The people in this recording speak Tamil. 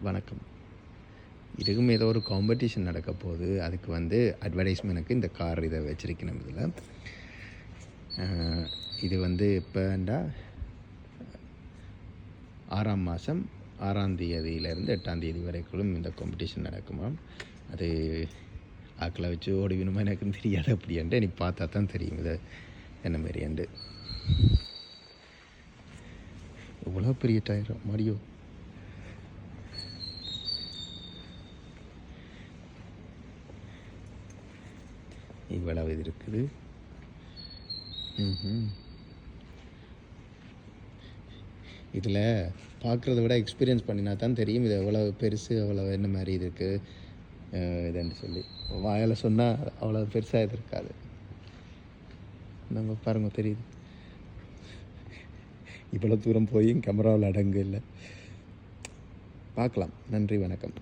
வணக்கம். இதுக்கும் ஏதோ ஒரு காம்படிஷன் நடக்க போகுது. அதுக்கு வந்து அட்வர்டைஸ்மெண்ட்டுக்கு இந்த கார் இதை வச்சிருக்கணும் இதில். இது வந்து எப்போண்டா 6ஆம் மாதம் 6ஆம் தேதியிலேருந்து 8ஆம் தேதி வரைக்கும் இந்த காம்படிஷன் நடக்குமா. அது ஆக்களை வச்சு ஓடிவினுமா எனக்குன்னு தெரியாது. அப்படின்ட்டு நீ பார்த்தா தான் தெரியும் இதை என்ன மாரியாண்டு. இவ்வளோ பெரிய டயர் மாடியோ. இவ்வளவு இது இருக்குது. இதில் பார்க்குறத விட எக்ஸ்பீரியன்ஸ் பண்ணினா தான் தெரியும் இது எவ்வளோ பெருசு, அவ்வளோ என்ன மாதிரி இது இருக்குது இதுன்னு சொல்லி. வாயால் சொன்னால் அவ்வளோ பெருசாக இது இருக்காது. நம்ம பாருங்க தெரியுது. இவ்வளோ தூரம் போய் கேமராவில் அடங்கு இல்லை. பார்க்கலாம். நன்றி, வணக்கம்.